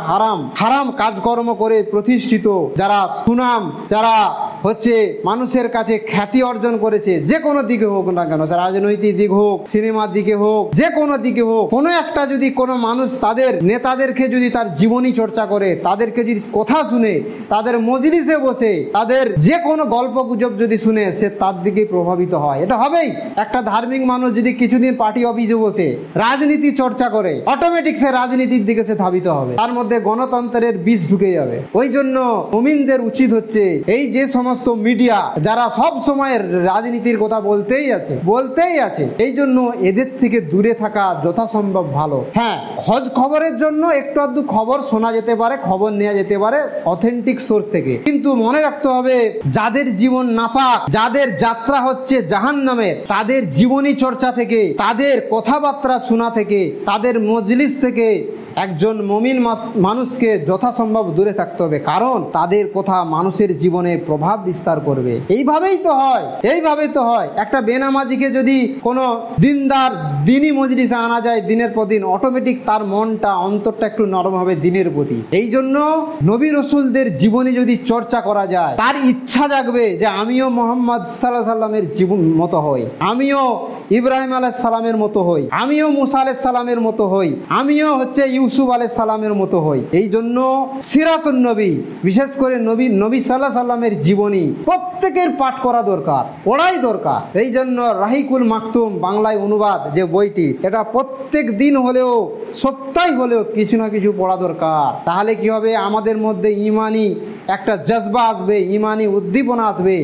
[SPEAKER 1] হারাম কাজকর্ম করে প্রতিষ্ঠিত, যারা সুনাম, যারা হচ্ছে মানুষের কাছে খ্যাতি অর্জন করেছে, যে কোনো দিকে হোক না কেন, রাজনৈতিক দিক হোক, সিনেমার দিকে হোক, যে কোনো দিকে হোক, কোনো একটা যদি কোনো মানুষ তাদের নেতাদেরকে যদি তার জীবনী চর্চা করে, তাদেরকে যদি কথা শুনে, তাদের মজলিসে বসে তাদের যে কোনো গল্প গুজব যদি শুনে, সে তার দিকে প্রভাবিত হয়। এটা হবেই। একটা ধার্মিক মানুষ যদি কিছুদিন পার্টি অফিসে বসে রাজনীতি চর্চা করে, অটোমেটিক সে রাজনীতির দিকে সে ধাবিত হবে, তার মধ্যে গণতন্ত্রের বীজ ঢুকে যাবে। ওই জন্য মুমিনদের উচিত হচ্ছে এই যে সময় সমস্ত মিডিয়া যারা সব সময় রাজনীতির কথা বলতেই আছে, এই জন্য এদের থেকে দূরে থাকা যথাসম্ভব ভালো। হ্যাঁ, খোঁজ খবরের জন্য একটু আধটু খবর শোনা যেতে পারে, খবর নেওয়া যেতে পারে অথেন্টিক সোর্স থেকে, কিন্তু মনে রাখতে হবে যাদের জীবন নাপাক, যাদের যাত্রা হচ্ছে জাহান্নামের, তাদের জীবনী চর্চা থেকে, তাদের কথাবার্তা শোনা থেকে, তাদের মজলিস থেকে একজন মুমিন মানুষকে যথাসম্ভব দূরে থাকতে হবে, কারণ তাদের কথা মানুষের জীবনে প্রভাব বিস্তার করবে। এইভাবেই তো হয় একটা বেনামাজিকে যদি কোনো দিনদার দিনী মজলিসে আনা যায় দিনের পর দিন, অটোমেটিক তার মনটা অন্তরটা একটু নরম হবে দিনের প্রতি। এই জন্য নবী রসুলদের জীবনী যদি চর্চা করা যায়, তার ইচ্ছা জাগবে যে আমিও মোহাম্মদ সাল্লাল্লাহু আলাইহি সাল্লামের জীবন মতো হই, আমিও ইব্রাহিম আলাইহিস সালামের মতো হই, আমিও মুসা আলাইহিস সালামের মতো হই, আমিও ইউসুফ আলাইহিস সালামের মতো হই। এই জন্য সিরাতুন নবী, বিশেষ করে নবী সাল্লাল্লাহু আলাইহি সাল্লামের জীবনী প্রত্যেকের পাঠ করা দরকার, পড়াই দরকার। এই জন্য রাহিকুল মাকতুম বাংলায় অনুবাদ যে বইটি, এটা প্রত্যেক দিন হলেও, সপ্তাহে হলেও কিছু না কিছু পড়া দরকার। তাহলে কি হবে, আমাদের মধ্যে ইমানি একটা জজবা আসবে, ইমানি উদ্দীপনা আসবে,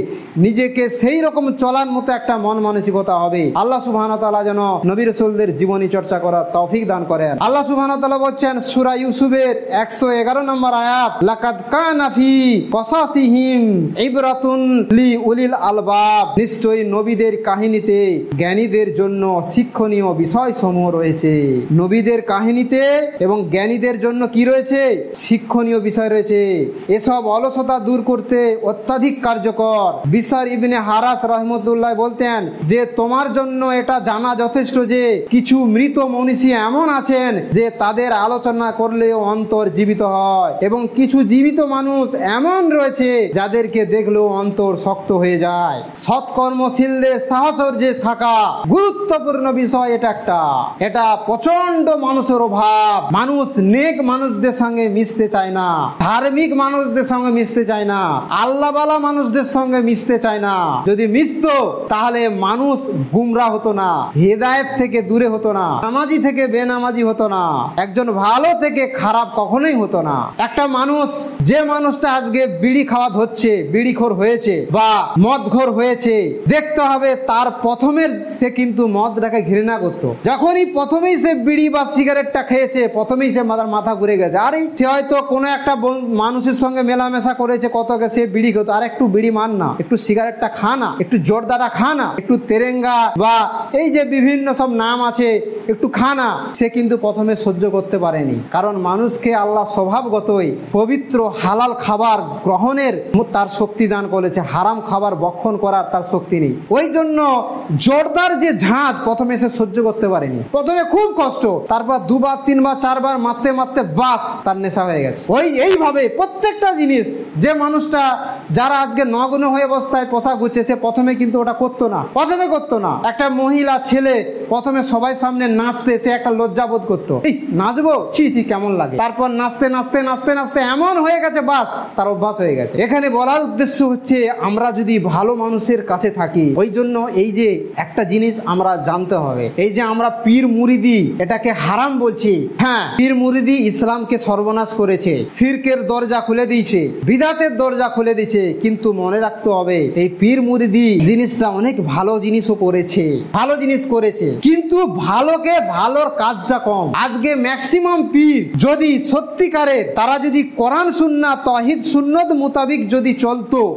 [SPEAKER 1] নিজেকে সেই রকম চলার মতো একটা মন মানসিকতা হবে। আল্লাহ সুবহানাহু ওয়া তাআলা যেন নবী রাসূলদের জীবনী চর্চা করার তৌফিক দান করেন। আল্লাহ সুবহানাহু ওয়া তাআলা বলছেন সূরা ইউসুফের 111 নম্বর আয়াত, লাকাদ কানা ফি কসাসিহিম ইবরাতুন লি উলিল আলবাব, নিশ্চয়ই নবীদের কাহিনীতে জ্ঞানীদের জন্য শিক্ষণীয় বিষয় সমূহ রয়েছে। নবীদের কাহিনীতে এবং জ্ঞানীদের জন্য কি রয়েছে? শিক্ষণীয় বিষয় রয়েছে। এসব অলসতা দূর করতে অত্যাধিক কার্যকর। বিশর ইবনে হারাস রাহমাতুল্লাহ বলতেন যে তোমার জন্য এটা জানা যথেষ্ট যে কিছু মৃত মনীষী এমন আছেন যে তাদের আলোচনা করলেও অন্তর জীবিত হয়, এবং কিছু জীবিত মানুষ এমন রয়েছে যাদেরকে দেখলেও অন্তর শক্ত হয়ে যায়। সৎকর্মশীলদের সাহচর্যে থাকা গুরুত্বপূর্ণ বিষয় এটা প্রচন্ড মানুষের অভাব। মানুষ নেক মানুষদের সঙ্গে মিশতে চায় না, ধার্মিক মানুষদের সঙ্গে মিশতে চায় না, আল্লাহওয়ালা মানুষদের সঙ্গে মিশতে চায় না। যদি মিশতো তাহলে মানুষ গুমরা হতো না, হেদায়েত থেকে দূরে হতো না, নামাজি থেকে বেনামাজি হতো না, একজন ভালো থেকে খারাপ কখনোই হতো না। একটা মানুষ, যে মানুষটা আজকে বিড়ি খাওয়া ধরছে, বিড়িখোর হয়েছে বা মদখোর হয়েছে, দেখতে হবে তার প্রথমের সে কিন্তু মদটাকে ঘৃণা করতো। যখনই প্রথমেই সে বিড়ি বা সিগারেটটা খেয়েছে, প্রথমেই সে মাথা ঘুরে গেছে। আরে সে হয়তো কোনো একটা মানুষের সঙ্গে মেলামেশা করেছে, কতকে সে বিড়ি খেতো, আর একটু বিড়ি মান না, একটু সিগারেটটা খা না, একটু জর্দাটা খা না, একটু তেরেঙ্গা বা এই যে বিভিন্ন সব নাম আছে একটু খা না। সে কিন্তু প্রথমে সহ্য করতে পারেনি, কারণ মানুষকে আল্লাহ স্বভাবগতই পবিত্র হালাল খাবার গ্রহণের তার শক্তি দান করেছে, হারাম খাবার ভক্ষণ করার তার শক্তি নেই। ওই জন্য জর্দার যে ঝাঁজ প্রথমে সে সহ্য করতে পারেনি, প্রথমে খুব কষ্ট, তারপর দুবার তিনবার চারবার মারতে মারতে বাস তার নেশা হয়ে গেছে। এইভাবে প্রত্যেকটা জিনিস, যে মানুষটা যারা আজকে নগ্ন হয়ে অবস্থায় পোশাক ঘুরছে, সে প্রথমে কিন্তু ওটা করতো না। একটা মহিলা ছেলে প্রথমে সবাই সামনে নাচতে সে একটা লজ্জা বোধ করতো, নাচবো ছি কেমন লাগে, তারপর নাচতে নাচতে নাচতে নাচতে এমন হয়ে গেছে বাস তার অভ্যাস হয়ে গেছে। এখানে বলার উদ্দেশ্য হচ্ছে আমরা যদি ভালো মানুষের কাছে থাকি, ওই জন্য এই যে একটা জিনিস আমরা জানতে হবে, এই যে আমরা পীর মুরিদি এটাকে হারাম বলছি, হ্যাঁ পীর মুরিদি ইসলামকে সর্বনাশ করেছে, শিরকের দরজা খুলে দিয়েছে, বিদাতের দরজা খুলে দিয়েছে, কিন্তু মনে রাখতে হবে এই পীর মুরিদি জিনিসটা অনেক ভালো জিনিসও করেছে, ভালো জিনিস করেছে, কিন্তু ভালোর কাজটা কম। আজকে ম্যাক্সিমাম পীর যদি সত্যিকারের তারা যদি কোরআন সুন্নাহ তাওহীদ সুন্নত মোতাবিক যদি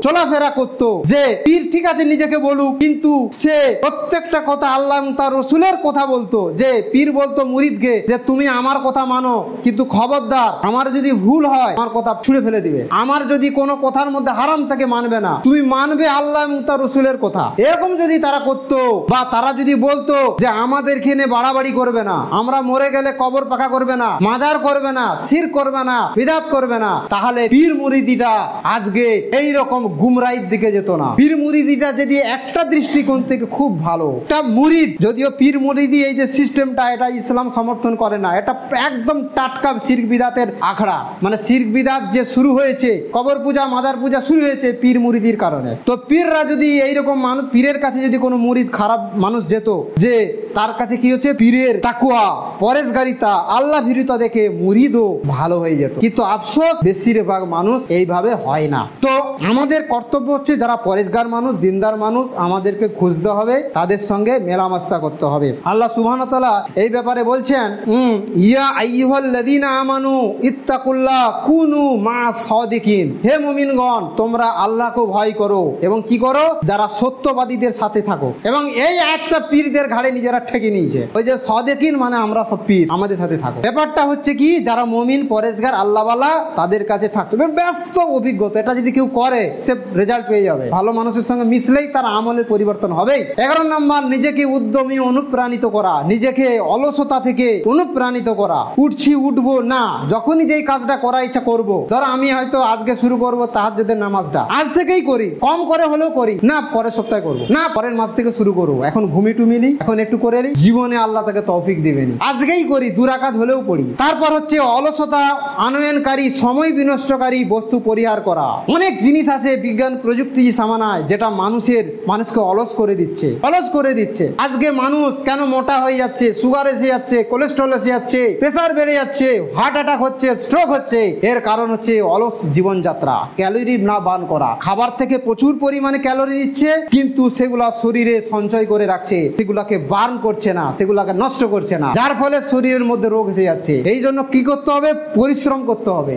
[SPEAKER 1] চলাফেরা করতো, যে পীর ঠিক আছে নিজেকে বলুক, কিন্তু সে প্রত্যেকটা কথা আল্লাহ এবং তার রসুলের কথা বলতো, যে পীর বলতো মুরিদকে যে তুমি আমার কথা মানো, কিন্তু খবরদার আমার যদি ভুল হয় আমার কথা ছুঁড়ে ফেলে দিবে, আমার যদি কোনো কথার মধ্যে হারাম থাকে মানবে না, তুমি মানবে আল্লাহ এবং তার রসুলের কথা। এরকম যদি তারা করতো, বা তারা যদি বলতো যে আমাদের এখানে বাড়াবাড়ি করবে না, আমরা মরে গেলে কবর পাকা করবে না, মাজার করবে না, শিরক করবে না, বিদআত করবে না, তাহলে পীর মুরিদিটা আজকে এই রকম গুমরাহির দিকে যেত না। পীর মুরিদিটা যদি একটা দৃষ্টিকোণ থেকে খুব ভালো, একটা মুরিদ, যদিও পীর মুরিদি এই যে সিস্টেমটা এটা ইসলাম সমর্থন করে না, এটা একদম টাটকা শিরক বিদআতের আখড়া, মানে শিরক বিদআত যে শুরু হয়েছে, কবর পূজা মাজার পূজা শুরু হয়েছে পীর মুরিদির কারণে। তো পীররা যদি এইরকম পীরের কাছে যদি কোনো মুরিদ খারাপ মানুষ যেত, যে তার কাছে কি হচ্ছে পীরের তাকওয়া, পরেশগারিতা, আল্লাহ ভীরুতা দেখে মুরিদও ভালো হয়ে যেত। কিন্তু আফসোস বেশিরভাগ মানুষ এইভাবে হয় না। তো আমাদের কর্তব্য হচ্ছে যারা পরেশগার মানুষ, দিনদার মানুষ, আমাদেরকে খুঁজতে হবে, তাদের সঙ্গে মেলামেশা করতে হবে। আল্লাহ সুবহানাহু ওয়া তাআলা এই ব্যাপারে বলছেন, ইয়া আইয়ুহাল্লাযীনা আমানু ইত্তাকুল্লাহ কুনু মা'আস সাদিকিন, হে মুমিনগণ তোমরা আল্লাহকে ভয় করো এবং কি করো, যারা সত্যবাদীদের সাথে থাকো। এবং এই একটা পীরদের ঘাড়ে নিজেরা ঠেকে নিয়েছে, ওই যে সাদিকিন মানে আমরা সব পীর, আমাদের সাথে থাকো। ব্যাপারটা হচ্ছে কি, যারা মুমিন পরেশগার আল্লাহওয়ালা তাদের কাছে থাকতো। ব্যস্ত অভিজ্ঞতা, এটা যদি কেউ করে সে রেজাল্ট পেয়ে যাবে। ভালো মানুষের সঙ্গে মিশলেই তার আমলের পরিবর্তন হবে। 11 নম্বর, নিজেকে উদ্যমী অনুপ্রাণিত করা, নিজেকে অলসতা থেকে অনুপ্রাণিত করা। উঠছি উঠবো না, যখনই যেই কাজটা করা ইচ্ছা করবো। ধরো আমি হয়তো আজকে শুরু করবো তাহাজ্জুদের নামাজটা, আজ থেকেই করি, কম করে হলেও করি না, পরের সপ্তাহে করবো না, পরের মাস থেকে শুরু করবো, এখন ঘুমি টুমিনি, এখন একটু করে নি, জীবনে আল্লাহ তাকে তৌফিক দিবেনি, আজকেই করি, 2 রাকাত হলেও পড়ি। তারপর হচ্ছে অলসতা, আনয়নকারী, সময় বিনষ্টকারী বস্তু পরিহার করা। অনেক জিনিস আছে বিজ্ঞান প্রযুক্তি সামানায় যেটা মানুষকে অলস করে দিচ্ছে। আজকে মানুষ কেন মোটা হয়ে যাচ্ছে, সুগার এসে যাচ্ছে, কোলেস্ট্রল এসে যাচ্ছে, প্রেসার বেড়ে যাচ্ছে, হার্ট অ্যাটাক হচ্ছে, স্ট্রোক হচ্ছে, এর কারণ হচ্ছে অলস জীবনযাত্রা, ক্যালোরি না বার্ন করা। খাবার থেকে প্রচুর পরিমাণে ক্যালোরি নিচ্ছে, কিন্তু সেগুলা শরীরে সঞ্চয় করে রাখছে, সেগুলাকে বার্ন করছে না, সেগুলাকে নষ্ট করছে না, যার ফলে শরীরের মধ্যে রোগ এসে যাচ্ছে। এই জন্য কি করতে হবে, পরিশ্রম করতে হবে।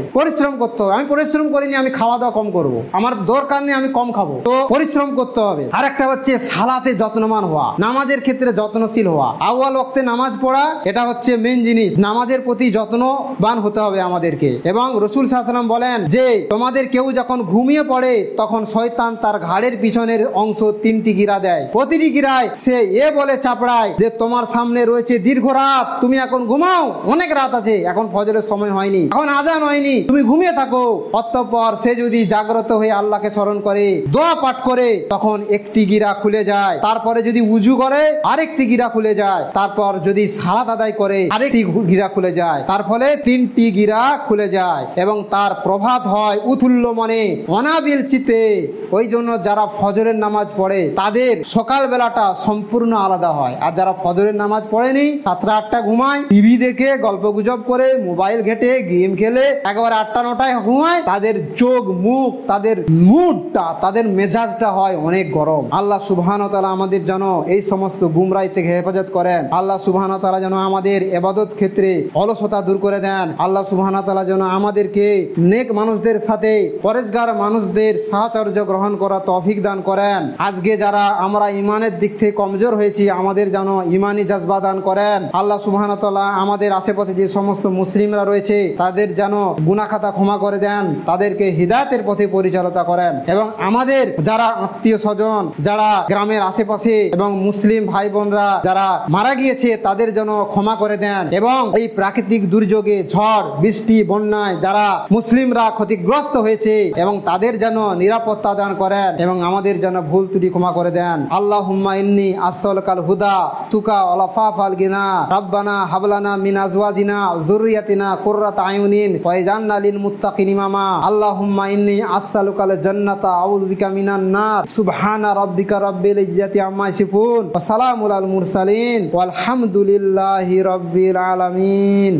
[SPEAKER 1] আমি পরিশ্রম করিনি, আমি খাওয়া দাওয়া কম করব, আমার দরকার নেই, আমি কম খাবো, তো পরিশ্রম করতে হবে। আর একটা হচ্ছে সালাতে যত্নবান হওয়া, নামাজের ক্ষেত্রে যত্নশীল হওয়া, আউয়াল ওয়াক্তে নামাজ পড়া, এটা হচ্ছে মেন জিনিস। নামাজের প্রতি যত্নবান হতে হবে আমাদেরকে। এবং রাসূল সাল্লাল্লাহু আলাইহি ওয়াসাল্লাম বলেন যে তোমাদের কেউ যখন ঘুমিয়ে পড়ে তখন শয়তান তার ঘাড়ের পিছনের অংশ 3টি গিরা দেয়, প্রতিটি গিরায় সে বলে চাপড়ায় যে তোমার সামনে রয়েছে দীর্ঘ রাত, তুমি এখন ঘুমাও, অনেক রাত আছে, এখন ফজরের সময় হয়নি, এখন আজান হয়নি, তুমি ঘুমিয়ে থাকো। অতঃপর সে যদি জাগ্রত হয়ে আল্লাহকে স্মরণ করে, দোয়া পাঠ করে, তখন একটি গিরা খুলে যায়। তারপরে যদি উজু করে আরেকটি গিরা খুলে যায়, তারপর যদি সালাত আদায় করে আরেকটি গিরা খুলে যায়, তার ফলে 3টি গিরা খুলে যায় এবং তার প্রভাত হয় উৎফুল্ল মনে, অনাবিল চিত্তে। ওই জন্য যারা ফজরের নামাজ পড়ে তাদের সকাল বেলাটা সম্পূর্ণ আলাদা হয়। আর যারা ফজরের নামাজ পড়েনি 7টা 8টা ঘুমায়, টিভি দেখে, গল্প গুজব করে, মোবাইল ঘেটে, গেম খেলে, একবার 8টা 9টায় ঘুমায়, তাদের চোখ মুখ, তাদের মুডটা, তাদের মেজাজটা হয় অনেক গরম। আল্লাহ সুবহানাহু ওয়া তাআলা আমাদের যেন এই সমস্ত গুমরাহি থেকে হেফাজত করেন। আল্লাহ সুবহানাহু ওয়া তাআলা যেন আমাদের ইবাদত ক্ষেত্রে অলসতা দূর করে দেন। আল্লাহ সুবহানাহু ওয়া তাআলা যেন আমাদেরকে নেক মানুষদের সাথে পরেশগার মানুষদের সাহচর্য গ্রহণ করা তৌফিক দান করেন। আজকে যারা আমরা ইমানের দিক থেকে কমজোর হয়েছি, আমাদের যেন ইমানি জজবা দান করেন। আল্লাহ সুবহানাহু ওয়া তাআলা আমাদের আশেপাশে যে সমস্ত মুসলিমরা রয়েছে তাদের যেন গুনাহ খাতা ক্ষমা করে দেন, তাদেরকে হিদায়াতের পথে পরিচালনা করেন। এবং আমাদের যারা আত্মীয় স্বজন, যারা গ্রামের আশেপাশে এবং মুসলিম ভাই বোনরা যারা মারা গিয়েছে তাদের যেন ক্ষমা করে দেন। এবং এই প্রাকৃতিক দুর্যোগে, ঝড় বৃষ্টি, বন্যায় যারা মুসলিমরা ক্ষতিগ্রস্ত হয়েছে এবং তাদের যেন নিরাপত্তা দান করেন এবং আমাদের যেন ভুল ত্রুটি ক্ষমা করে দেন। আল্লাহুম্মা ইন্নী আসসালুকাল হুদা তুকা ওয়াল আফাফাল গিনা রাব্বানা হাবলানা মিন আজওয়াজিনা যুররিয়াতিনা কুররাতা আয়ুনিন ওয়াজআলনা লিল মুত্তাকিন ইমামা। আল্লাহুম্মা ইন্নী আসসালুকাল জান্নাতা আউযু বিকা মিনান নার। সুবহানা রাব্বিকা রাব্বিল ইজ্জাতি আম্মা ইয়াসিফুন ওয়া সালামুল আলাল মুরসালিন ওয়াল হামদুলিল্লাহি রাব্বিল আলামিন।